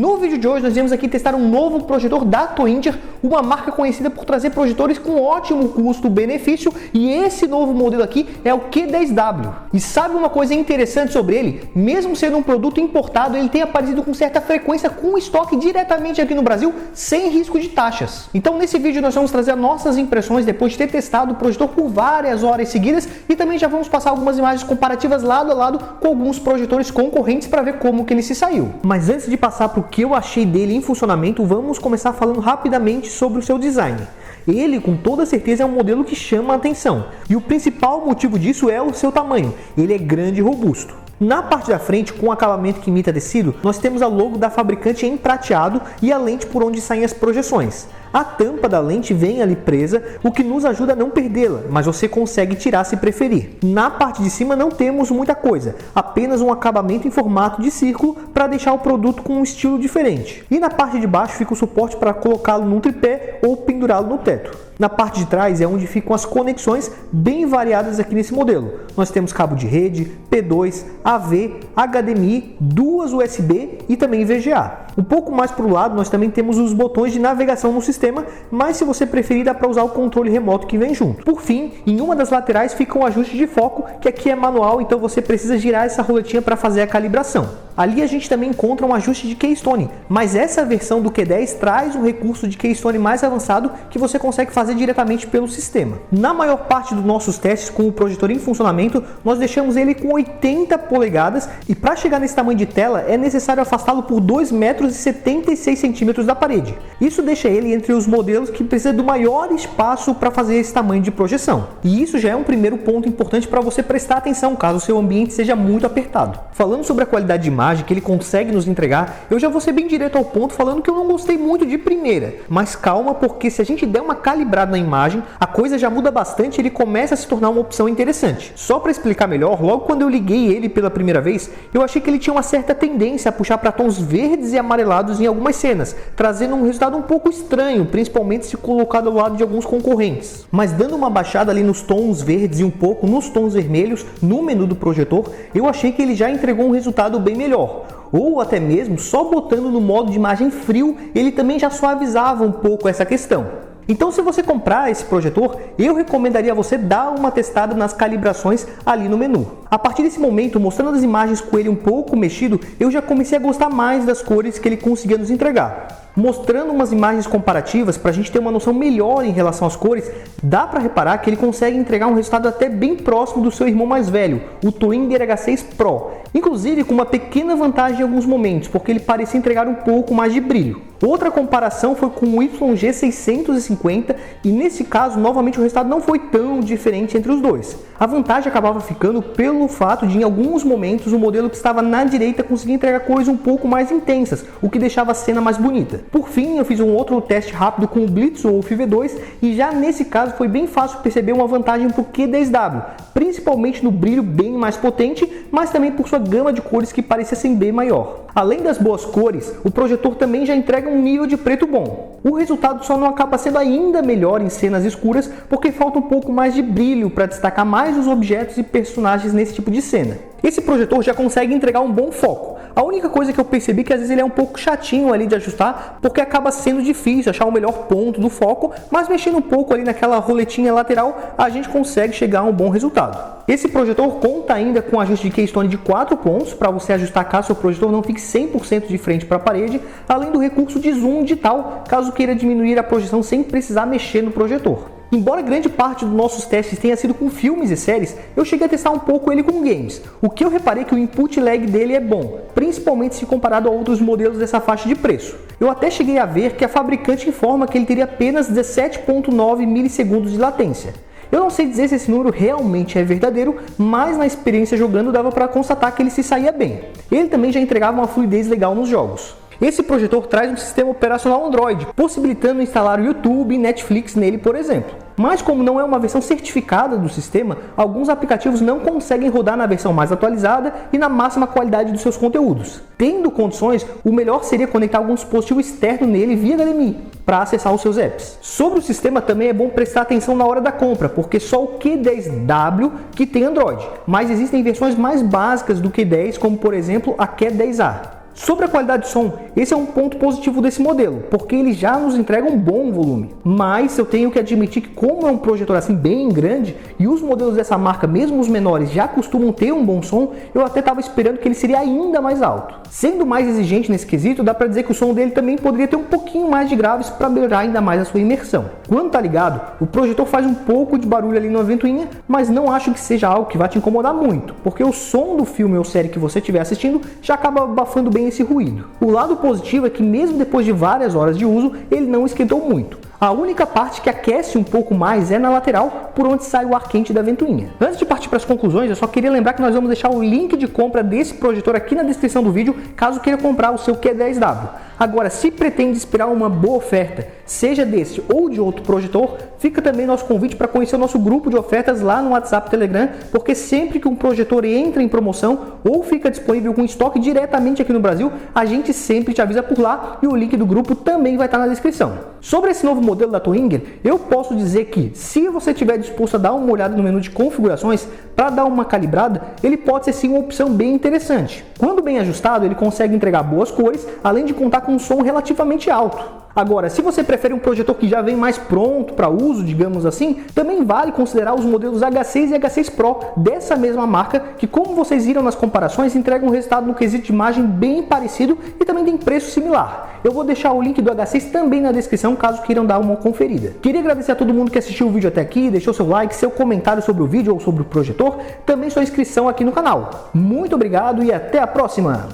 No vídeo de hoje nós viemos aqui testar um novo projetor da Twinter, uma marca conhecida por trazer projetores com ótimo custo-benefício, e esse novo modelo aqui é o Q10W. E sabe uma coisa interessante sobre ele? Mesmo sendo um produto importado, ele tem aparecido com certa frequência com estoque diretamente aqui no Brasil, sem risco de taxas. Então nesse vídeo nós vamos trazer nossas impressões depois de ter testado o projetor por várias horas seguidas, e também já vamos passar algumas imagens comparativas lado a lado com alguns projetores concorrentes para ver como que ele se saiu. Mas antes de passar para o que eu achei dele em funcionamento, vamos começar falando rapidamente sobre o seu design. Ele, com toda certeza, é um modelo que chama a atenção, e o principal motivo disso é o seu tamanho. Ele é grande e robusto. Na parte da frente, com acabamento que imita tecido, nós temos a logo da fabricante em prateado e a lente por onde saem as projeções. A tampa da lente vem ali presa, o que nos ajuda a não perdê-la, mas você consegue tirar se preferir. Na parte de cima não temos muita coisa, apenas um acabamento em formato de círculo para deixar o produto com um estilo diferente. E na parte de baixo fica o suporte para colocá-lo num tripé ou pendurá-lo no teto. Na parte de trás é onde ficam as conexões bem variadas aqui nesse modelo. Nós temos cabo de rede, P2, AV, HDMI, duas USB e também VGA. Um pouco mais para o lado nós também temos os botões de navegação no sistema, mas se você preferir dá para usar o controle remoto que vem junto. Por fim, em uma das laterais fica um ajuste de foco, que aqui é manual, então você precisa girar essa roletinha para fazer a calibração. Ali a gente também encontra um ajuste de Keystone, mas essa versão do Q10 traz um recurso de Keystone mais avançado que você consegue fazer diretamente pelo sistema. Na maior parte dos nossos testes com o projetor em funcionamento, nós deixamos ele com 80 polegadas e para chegar nesse tamanho de tela é necessário afastá-lo por 2,76 m da parede. Isso deixa ele entre os modelos que precisa do maior espaço para fazer esse tamanho de projeção. E isso já é um primeiro ponto importante para você prestar atenção caso o seu ambiente seja muito apertado. Falando sobre a qualidade de imagem que ele consegue nos entregar, eu já vou ser bem direto ao ponto falando que eu não gostei muito de primeira, mas calma, porque se a gente der uma calibrada na imagem, a coisa já muda bastante e ele começa a se tornar uma opção interessante. Só para explicar melhor, logo quando eu liguei ele pela primeira vez, eu achei que ele tinha uma certa tendência a puxar para tons verdes e amarelados em algumas cenas, trazendo um resultado um pouco estranho, principalmente se colocado ao lado de alguns concorrentes. Mas dando uma baixada ali nos tons verdes e um pouco nos tons vermelhos no menu do projetor, eu achei que ele já entregou um resultado bem melhor. Ou até mesmo só botando no modo de imagem frio, ele também já suavizava um pouco essa questão. Então, se você comprar esse projetor, eu recomendaria a você dar uma testada nas calibrações ali no menu. A partir desse momento, mostrando as imagens com ele um pouco mexido, eu já comecei a gostar mais das cores que ele conseguia nos entregar. Mostrando umas imagens comparativas para a gente ter uma noção melhor em relação às cores, dá para reparar que ele consegue entregar um resultado até bem próximo do seu irmão mais velho, o Twinter H6 Pro. Inclusive com uma pequena vantagem em alguns momentos, porque ele parecia entregar um pouco mais de brilho. Outra comparação foi com o YG650 e nesse caso, novamente, o resultado não foi tão diferente entre os dois. A vantagem acabava ficando pelo fato de, em alguns momentos, o modelo que estava na direita conseguia entregar cores um pouco mais intensas, o que deixava a cena mais bonita. Por fim, eu fiz um outro teste rápido com o Blitzwolf V2 e já nesse caso foi bem fácil perceber uma vantagem para o Q10W, principalmente no brilho bem mais potente, mas também por sua gama de cores que parecia ser bem maior. Além das boas cores, o projetor também já entrega um nível de preto bom. O resultado só não acaba sendo ainda melhor em cenas escuras, porque falta um pouco mais de brilho para destacar mais os objetos e personagens nesse tipo de cena. Esse projetor já consegue entregar um bom foco. A única coisa que eu percebi é que às vezes ele é um pouco chatinho ali de ajustar, porque acaba sendo difícil achar o melhor ponto do foco, mas mexendo um pouco ali naquela roletinha lateral, a gente consegue chegar a um bom resultado. Esse projetor conta ainda com ajuste de Keystone de 4 pontos, para você ajustar caso seu projetor não fique 100% de frente para a parede, além do recurso de zoom digital, caso queira diminuir a projeção sem precisar mexer no projetor. Embora grande parte dos nossos testes tenha sido com filmes e séries, eu cheguei a testar um pouco ele com games. O que eu reparei que o input lag dele é bom, principalmente se comparado a outros modelos dessa faixa de preço. Eu até cheguei a ver que a fabricante informa que ele teria apenas 17,9 milissegundos de latência. Eu não sei dizer se esse número realmente é verdadeiro, mas na experiência jogando dava para constatar que ele se saía bem. Ele também já entregava uma fluidez legal nos jogos. Esse projetor traz um sistema operacional Android, possibilitando instalar o YouTube e Netflix nele, por exemplo. Mas como não é uma versão certificada do sistema, alguns aplicativos não conseguem rodar na versão mais atualizada e na máxima qualidade dos seus conteúdos. Tendo condições, o melhor seria conectar algum dispositivo externo nele via HDMI para acessar os seus apps. Sobre o sistema também é bom prestar atenção na hora da compra, porque só o Q10W que tem Android, mas existem versões mais básicas do Q10, como por exemplo a Q10A. Sobre a qualidade de som, esse é um ponto positivo desse modelo, porque ele já nos entrega um bom volume. Mas eu tenho que admitir que como é um projetor assim bem grande, e os modelos dessa marca, mesmo os menores, já costumam ter um bom som, eu até estava esperando que ele seria ainda mais alto. Sendo mais exigente nesse quesito, dá para dizer que o som dele também poderia ter um pouquinho mais de graves para melhorar ainda mais a sua imersão. Quando tá ligado, o projetor faz um pouco de barulho ali na ventoinha, mas não acho que seja algo que vai te incomodar muito, porque o som do filme ou série que você estiver assistindo já acaba abafando bem esse ruído. O lado positivo é que mesmo depois de várias horas de uso, ele não esquentou muito. A única parte que aquece um pouco mais é na lateral, por onde sai o ar quente da ventoinha. Antes de partir para as conclusões, eu só queria lembrar que nós vamos deixar o link de compra desse projetor aqui na descrição do vídeo, caso queira comprar o seu Q10W. Agora, se pretende esperar uma boa oferta, seja desse ou de outro projetor, fica também nosso convite para conhecer o nosso grupo de ofertas lá no WhatsApp Telegram, porque sempre que um projetor entra em promoção ou fica disponível com estoque diretamente aqui no Brasil, a gente sempre te avisa por lá e o link do grupo também vai estar na descrição. Sobre esse novo modelo da Twinger, eu posso dizer que, se você estiver disposto a dar uma olhada no menu de configurações para dar uma calibrada, ele pode ser sim uma opção bem interessante. Quando bem ajustado, ele consegue entregar boas cores, além de contar com um som relativamente alto. Agora, se você prefere um projetor que já vem mais pronto para uso, digamos assim, também vale considerar os modelos H6 e H6 Pro dessa mesma marca, que, como vocês viram nas comparações, entregam um resultado no quesito de imagem bem parecido e também tem preço similar. Eu vou deixar o link do H6 também na descrição, caso queiram dar uma conferida. Queria agradecer a todo mundo que assistiu o vídeo até aqui, deixou seu like, seu comentário sobre o vídeo ou sobre o projetor, também sua inscrição aqui no canal. Muito obrigado e até a próxima!